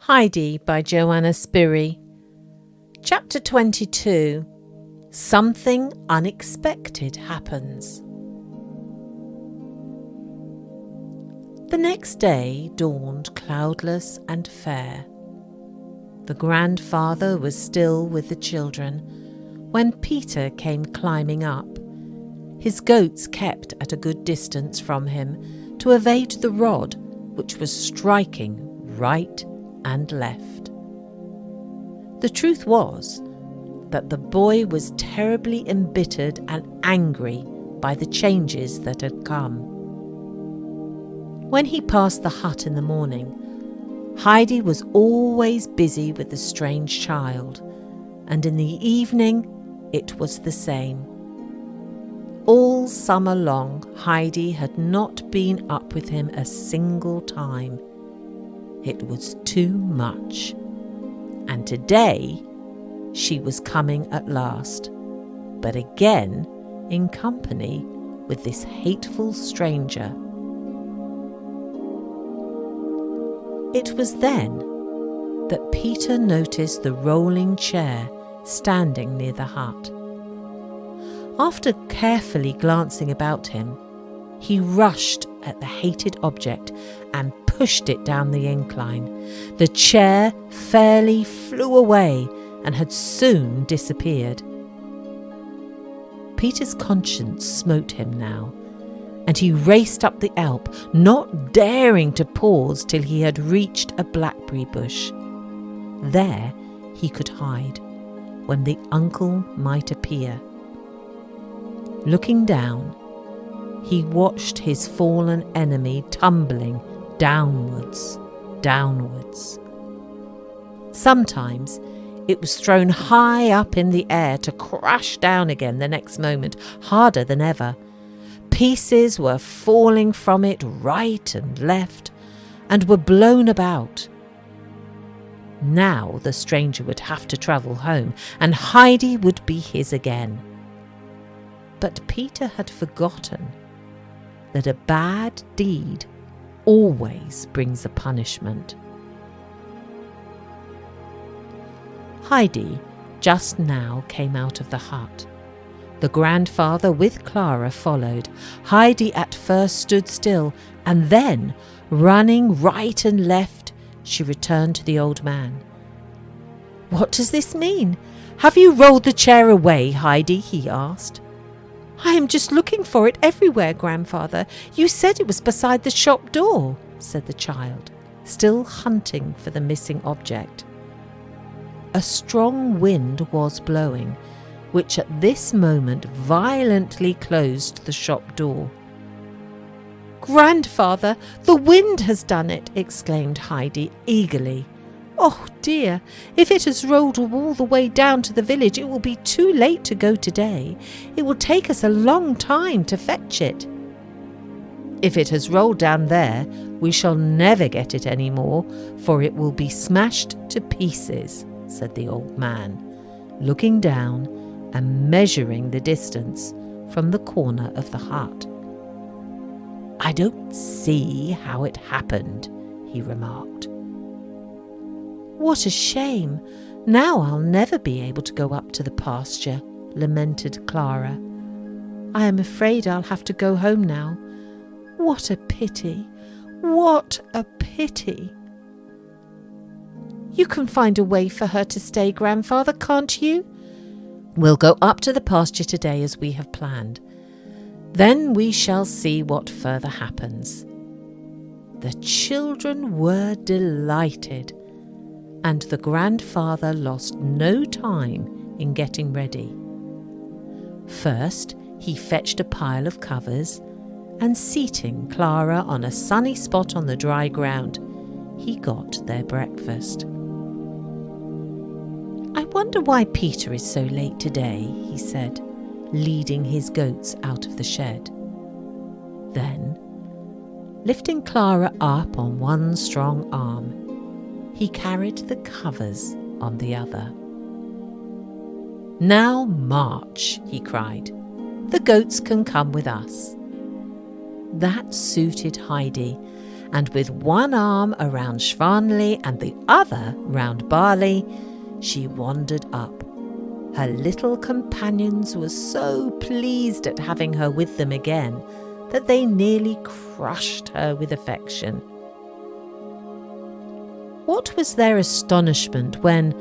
Heidi by Johanna Spyri. Chapter 22. Something unexpected happens. The next day dawned cloudless and fair. The grandfather was still with the children when Peter came climbing up. His goats kept at a good distance from him to evade the rod, which was striking right and left. The truth was that the boy was terribly embittered and angry by the changes that had come. When he passed the hut in the morning, Heidi was always busy with the strange child, and in the evening it was the same. All summer long, Heidi had not been up with him a single time. It was too much. And today she was coming at last, but again in company with this hateful stranger. It was then that Peter noticed the rolling chair standing near the hut. After carefully glancing about him, he rushed at the hated object and pushed it down the incline. The chair fairly flew away and had soon disappeared. Peter's conscience smote him now, and he raced up the Alp, not daring to pause till he had reached a blackberry bush. There he could hide when the uncle might appear. Looking down, he watched his fallen enemy tumbling downwards. Sometimes it was thrown high up in the air to crash down again the next moment, harder than ever. Pieces were falling from it right and left, and were blown about. Now the stranger would have to travel home, and Heidi would be his again. But Peter had forgotten that a bad deed always brings a punishment. Heidi just now came out of the hut. The grandfather with Clara followed. Heidi at first stood still, and then, running right and left, she returned to the old man. "What does this mean? Have you rolled the chair away, Heidi?" he asked. "I am just looking for it everywhere, grandfather. You said it was beside the shop door," said the child, still hunting for the missing object. A strong wind was blowing, which at this moment violently closed the shop door. "Grandfather, the wind has done it!" exclaimed Heidi eagerly. "Oh dear, if it has rolled all the way down to the village, it will be too late to go today. It will take us a long time to fetch it." "If it has rolled down there, we shall never get it any more, for it will be smashed to pieces," said the old man, looking down and measuring the distance from the corner of the hut. "I don't see how it happened," he remarked. "What a shame! Now I'll never be able to go up to the pasture," lamented Clara. "I am afraid I'll have to go home now. What a pity! What a pity!" "You can find a way for her to stay, grandfather, can't you?" "We'll go up to the pasture today as we have planned. Then we shall see what further happens." The children were delighted, and the grandfather lost no time in getting ready. First, he fetched a pile of covers, and seating Clara on a sunny spot on the dry ground, he got their breakfast. "I wonder why Peter is so late today," he said, leading his goats out of the shed. Then, lifting Clara up on one strong arm, he carried the covers on the other. "Now march," he cried. "The goats can come with us." That suited Heidi, and with one arm around Schwanli and the other round Barley, she wandered up. Her little companions were so pleased at having her with them again that they nearly crushed her with affection. What was their astonishment when,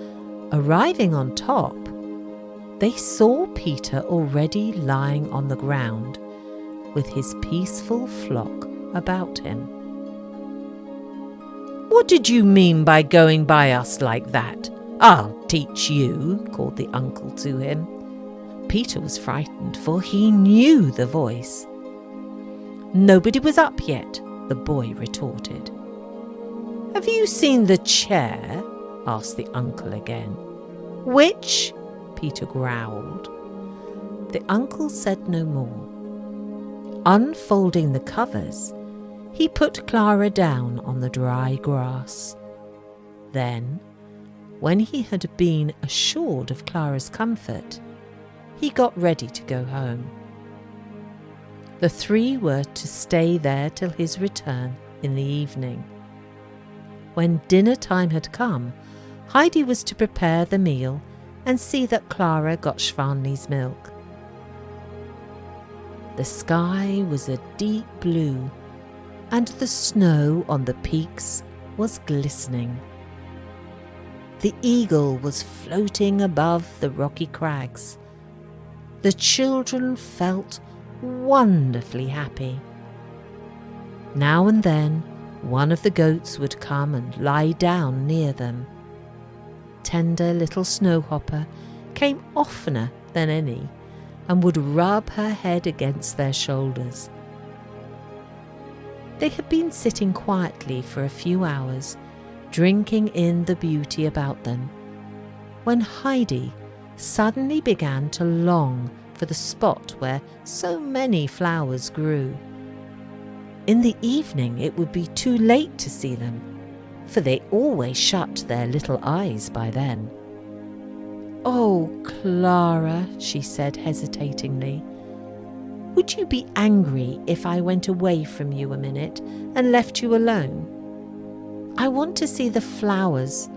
arriving on top, they saw Peter already lying on the ground with his peaceful flock about him. "What did you mean by going by us like that? I'll teach you," called the uncle to him. Peter was frightened, for he knew the voice. "Nobody was up yet," the boy retorted. "Have you seen the chair?" asked the uncle again. "Which?" Peter growled. The uncle said no more. Unfolding the covers, he put Clara down on the dry grass. Then, when he had been assured of Clara's comfort, he got ready to go home. The three were to stay there till his return in the evening. When dinner time had come, Heidi was to prepare the meal and see that Clara got Schwanli's milk. The sky was a deep blue, and the snow on the peaks was glistening. The eagle was floating above the rocky crags. The children felt wonderfully happy. Now and then, one of the goats would come and lie down near them. Tender little Snowhopper came oftener than any and would rub her head against their shoulders. They had been sitting quietly for a few hours, drinking in the beauty about them, when Heidi suddenly began to long for the spot where so many flowers grew. In the evening it would be too late to see them, for they always shut their little eyes by then. "Oh, Clara," she said hesitatingly, "would you be angry if I went away from you a minute and left you alone? I want to see the flowers."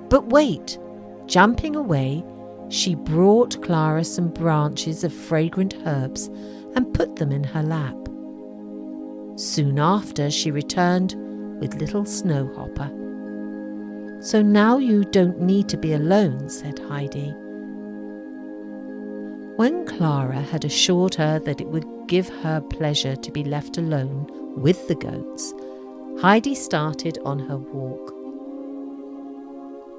But wait! Jumping away, she brought Clara some branches of fragrant herbs and put them in her lap. Soon after she returned with little Snowhopper. "So now you don't need to be alone," said Heidi. When Clara had assured her that it would give her pleasure to be left alone with the goats, Heidi started on her walk.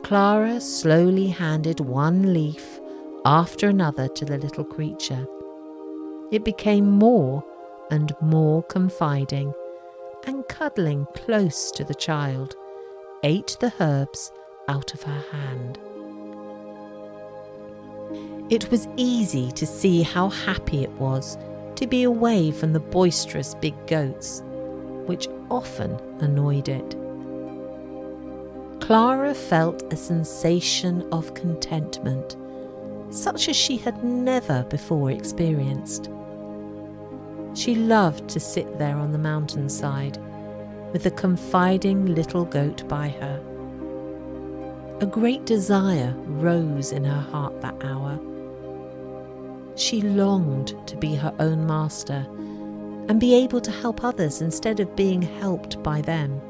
Clara slowly handed one leaf after another to the little creature. It became more and more confiding, and cuddling close to the child, ate the herbs out of her hand. It was easy to see how happy it was to be away from the boisterous big goats, which often annoyed it. Clara felt a sensation of contentment, such as she had never before experienced. She loved to sit there on the mountainside with the confiding little goat by her. A great desire rose in her heart that hour. She longed to be her own master and be able to help others instead of being helped by them.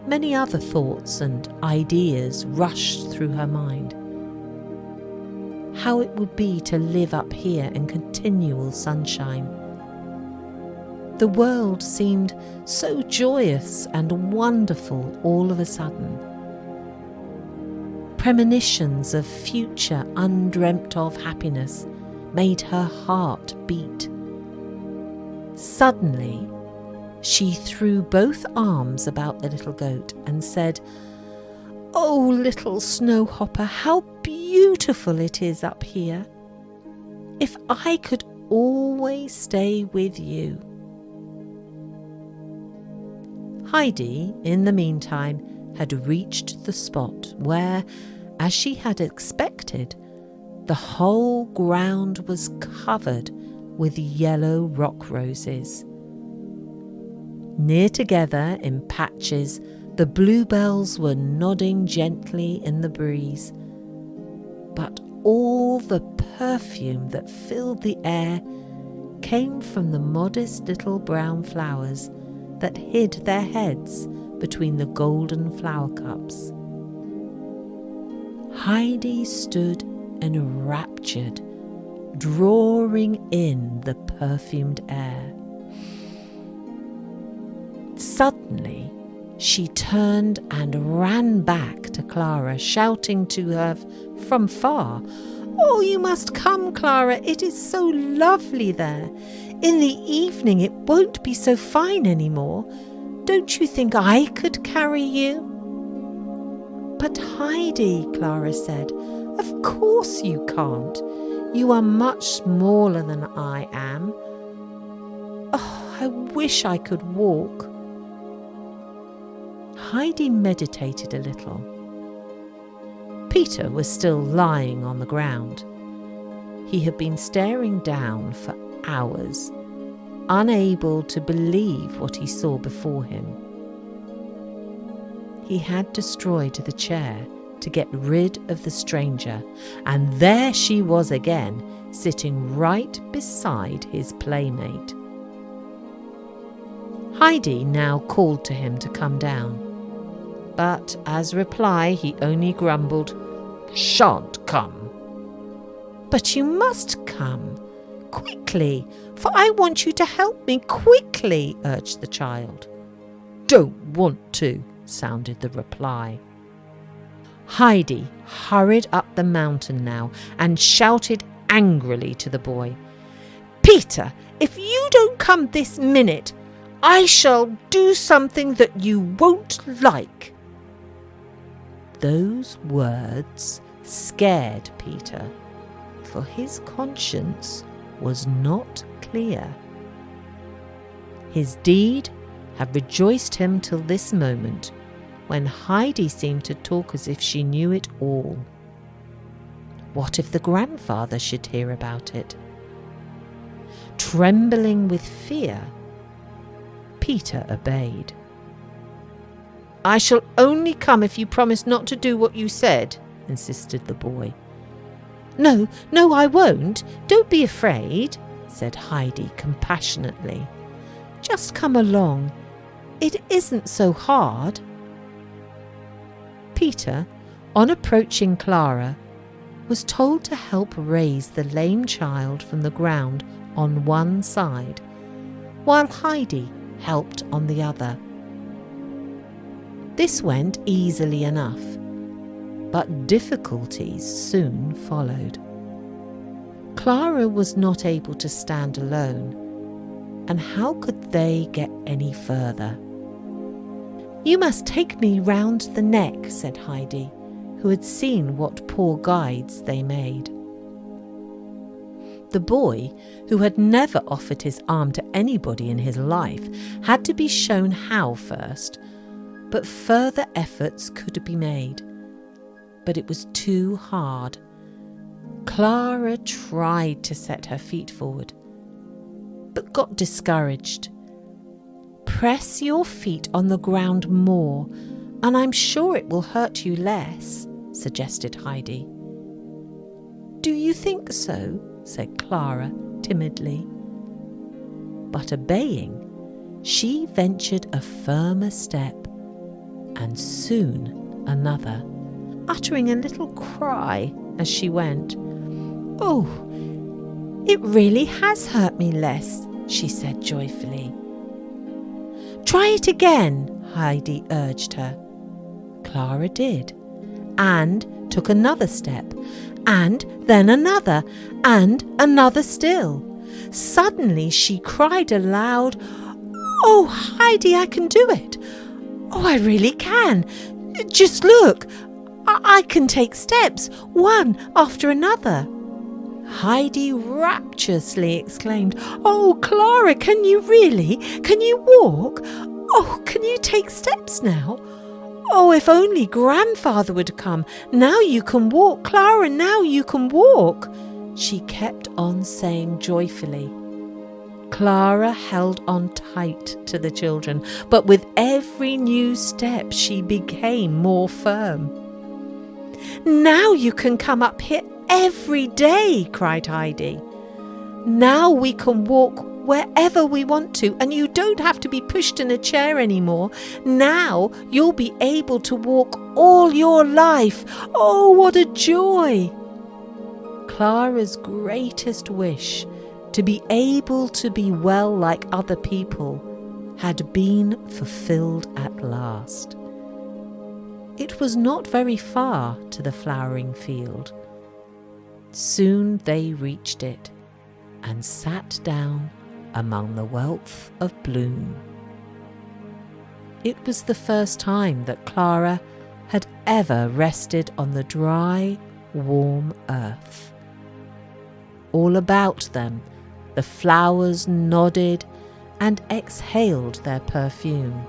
Many other thoughts and ideas rushed through her mind. How it would be to live up here in continual sunshine. The world seemed so joyous and wonderful all of a sudden. Premonitions of future undreamt of happiness made her heart beat. Suddenly, she threw both arms about the little goat and said, "Oh, little Snowhopper, how beautiful it is up here. If I could always stay with you." Heidi, in the meantime, had reached the spot where, as she had expected, the whole ground was covered with yellow rock roses. Near together in patches, the bluebells were nodding gently in the breeze. But all the perfume that filled the air came from the modest little brown flowers that hid their heads between the golden flower cups. Heidi stood enraptured, drawing in the perfumed air. Suddenly, she turned and ran back to Clara, shouting to her from far, "Oh, you must come, Clara. It is so lovely there. In the evening it won't be so fine anymore. Don't you think I could carry you?" "But Heidi," Clara said, "of course you can't. You are much smaller than I am. Oh, I wish I could walk." Heidi meditated a little. Peter was still lying on the ground. He had been staring down for hours, unable to believe what he saw before him. He had destroyed the chair to get rid of the stranger, and there she was again, sitting right beside his playmate. Heidi now called to him to come down, but as reply he only grumbled, "Shan't come." "But you must come, quickly, for I want you to help me quickly," urged the child. "Don't want to," sounded the reply. Heidi hurried up the mountain now and shouted angrily to the boy, "Peter, if you don't come this minute, I shall do something that you won't like." Those words scared Peter, for his conscience was not clear. His deed had rejoiced him till this moment, when Heidi seemed to talk as if she knew it all. What if the grandfather should hear about it? Trembling with fear, Peter obeyed. "I shall only come if you promise not to do what you said," insisted the boy. No, I won't. Don't be afraid," said Heidi compassionately. "Just come along. It isn't so hard." Peter, on approaching Clara, was told to help raise the lame child from the ground on one side, while Heidi helped on the other. This went easily enough, but difficulties soon followed. Clara was not able to stand alone, and how could they get any further? "You must take me round the neck," said Heidi, who had seen what poor guides they made. The boy, who had never offered his arm to anybody in his life, had to be shown how first, but further efforts could be made. But it was too hard. Clara tried to set her feet forward, but got discouraged. "Press your feet on the ground more, and I'm sure it will hurt you less," suggested Heidi. "Do you think so?" said Clara timidly. But obeying, she ventured a firmer step, and soon another, uttering a little cry as she went. "Oh, it really has hurt me less," she said joyfully. "Try it again," Heidi urged her. Clara did, and took another step, and then another, and another still. Suddenly she cried aloud, "Oh, Heidi, I can do it! Oh, I really can! Just look! I can take steps, one after another." Heidi rapturously exclaimed, "Oh, Clara, can you really? Can you walk? Oh, can you take steps now? Oh, if only grandfather would come. Now you can walk, Clara, now you can walk," she kept on saying joyfully. Clara held on tight to the children, but with every new step she became more firm. "Now you can come up here every day," cried Heidi. "Now we can walk wherever we want to, and you don't have to be pushed in a chair anymore. Now you'll be able to walk all your life. Oh, what a joy!" Clara's greatest wish, to be able to be well like other people, had been fulfilled at last. It was not very far to the flowering field. Soon they reached it and sat down among the wealth of bloom. It was the first time that Clara had ever rested on the dry, warm earth. All about them, the flowers nodded and exhaled their perfume.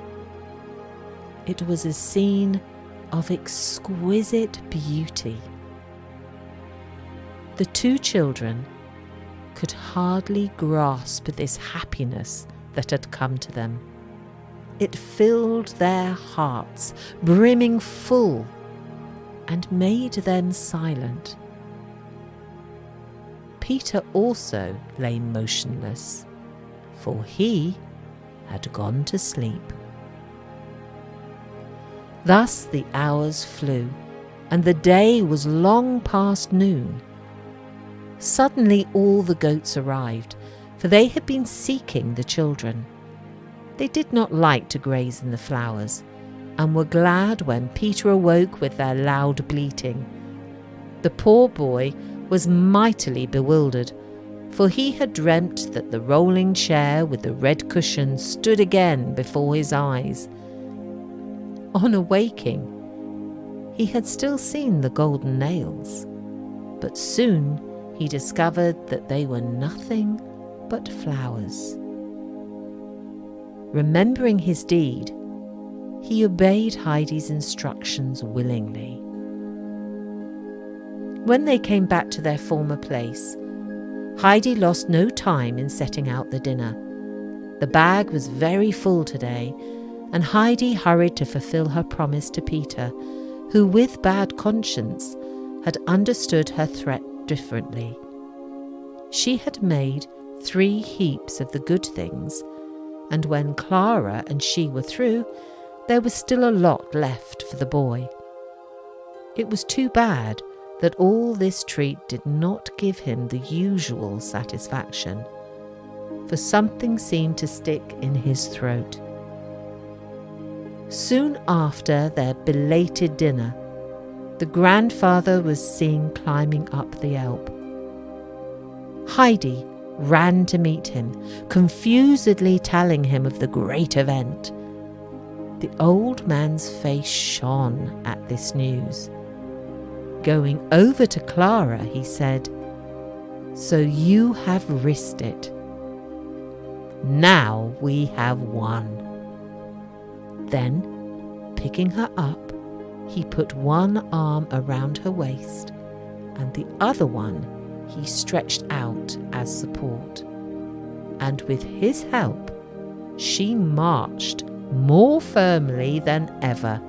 It was a scene of exquisite beauty. The two children could hardly grasp this happiness that had come to them. It filled their hearts, brimming full, and made them silent. Peter also lay motionless, for he had gone to sleep. Thus the hours flew, and the day was long past noon. Suddenly all the goats arrived, for they had been seeking the children. They did not like to graze in the flowers, and were glad when Peter awoke with their loud bleating. The poor boy was mightily bewildered, for he had dreamt that the rolling chair with the red cushion stood again before his eyes. On awaking, he had still seen the golden nails, but soon he discovered that they were nothing but flowers. Remembering his deed, he obeyed Heidi's instructions willingly. When they came back to their former place, Heidi lost no time in setting out the dinner. The bag was very full today, and Heidi hurried to fulfill her promise to Peter, who, with bad conscience, had understood her threat differently. She had made 3 heaps of the good things, and when Clara and she were through, there was still a lot left for the boy. It was too bad that all this treat did not give him the usual satisfaction, for something seemed to stick in his throat. Soon after their belated dinner, the grandfather was seen climbing up the Alp. Heidi ran to meet him, confusedly telling him of the great event. The old man's face shone at this news. Going over to Clara, he said, "So you have risked it. Now we have won." Then, picking her up, he put one arm around her waist, and the other one he stretched out as support. And with his help, she marched more firmly than ever.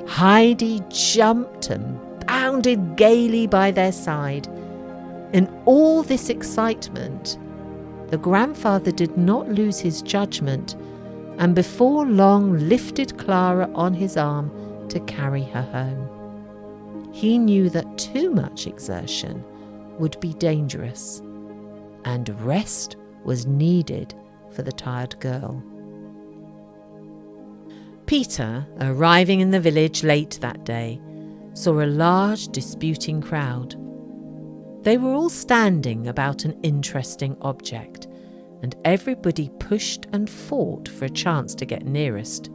Heidi jumped and bounded gaily by their side. In all this excitement, the grandfather did not lose his judgment, and before long lifted Clara on his arm to carry her home. He knew that too much exertion would be dangerous, and rest was needed for the tired girl. Peter, arriving in the village late that day, saw a large disputing crowd. They were all standing about an interesting object, and everybody pushed and fought for a chance to get nearest.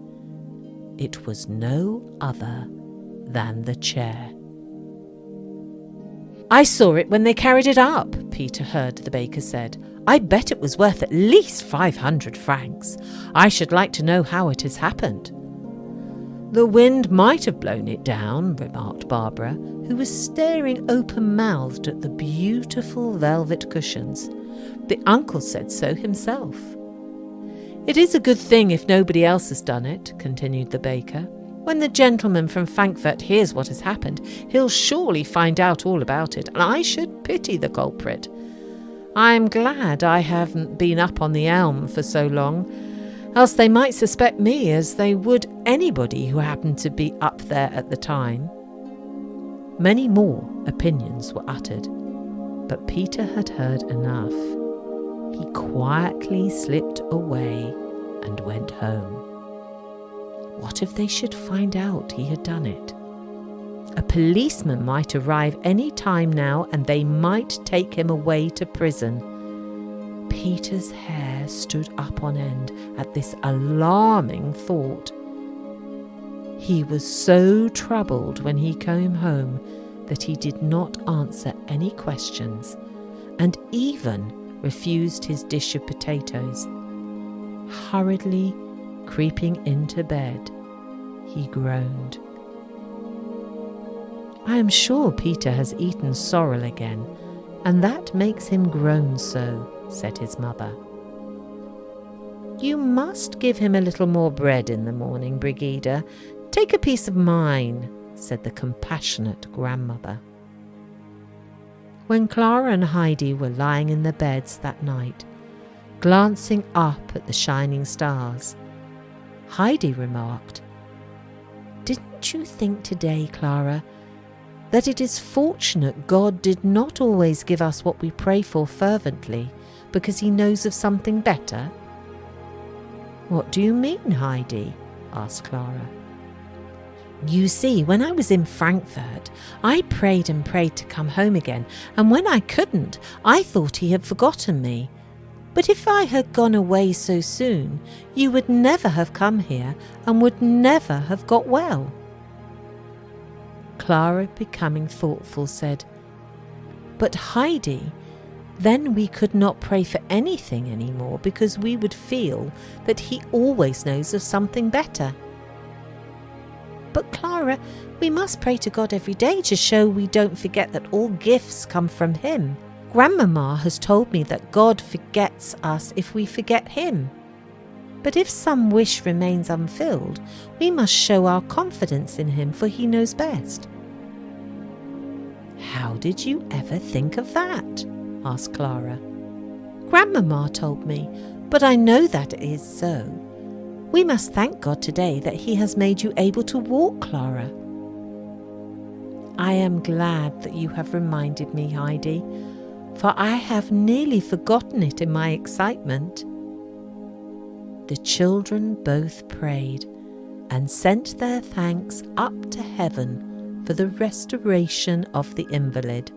It was no other than the chair. "I saw it when they carried it up," Peter heard the baker said. "I bet it was worth at least 500 francs. I should like to know how it has happened." "The wind might have blown it down," remarked Barbara, who was staring open-mouthed at the beautiful velvet cushions. The uncle said so himself. It is a good thing if nobody else has done it, continued the baker. When the gentleman from Frankfurt hears what has happened, he'll surely find out all about it, and I should pity the culprit. I'm glad I haven't been up on the elm for so long, else they might suspect me as they would anybody who happened to be up there at the time. Many more opinions were uttered, but Peter had heard enough. He quietly slipped away and went home. What if they should find out he had done it? A policeman might arrive any time now, and they might take him away to prison. Peter's hair stood up on end at this alarming thought. He was so troubled when he came home that he did not answer any questions, and even refused his dish of potatoes. Hurriedly creeping into bed, he groaned. I am sure Peter has eaten sorrel again, and that makes him groan so, said his mother. You must give him a little more bread in the morning, Brigida. Take a piece of mine, said the compassionate grandmother. When Clara and Heidi were lying in their beds that night, glancing up at the shining stars, Heidi remarked, Didn't you think today, Clara, that it is fortunate God did not always give us what we pray for fervently, because he knows of something better? What do you mean, Heidi? Asked Clara. You see, when I was in Frankfurt, I prayed and prayed to come home again, and when I couldn't, I thought he had forgotten me. But if I had gone away so soon, you would never have come here and would never have got well. Clara, becoming thoughtful, said, But Heidi, then we could not pray for anything anymore because we would feel that he always knows of something better. But Clara, we must pray to God every day to show we don't forget that all gifts come from him. Grandmama has told me that God forgets us if we forget him. But if some wish remains unfilled, we must show our confidence in him, for he knows best. How did you ever think of that? Asked Clara. Grandmama told me, but I know that it is so. We must thank God today that he has made you able to walk, Clara. I am glad that you have reminded me, Heidi, for I have nearly forgotten it in my excitement. The children both prayed and sent their thanks up to heaven for the restoration of the invalid.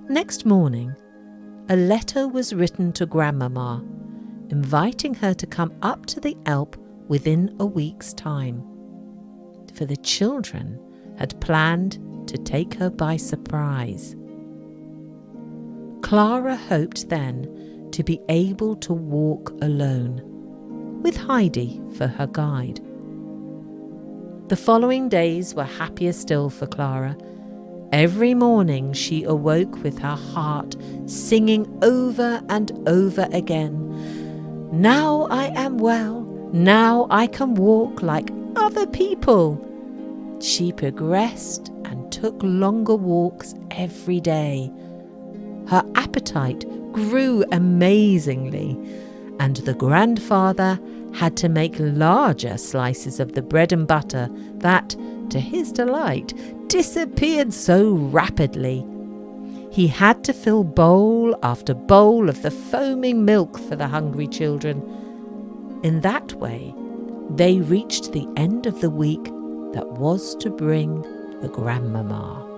Next morning, a letter was written to Grandmama, inviting her to come up to the Alp within a week's time, for the children had planned to take her by surprise. Clara hoped then to be able to walk alone, with Heidi for her guide. The following days were happier still for Clara. Every morning she awoke with her heart singing over and over again, Now I am well, now I can walk like other people. She progressed and took longer walks every day. Her appetite grew amazingly, and the grandfather had to make larger slices of the bread and butter that, to his delight, disappeared so rapidly. He had to fill bowl after bowl of the foaming milk for the hungry children. In that way, they reached the end of the week that was to bring the grandmama.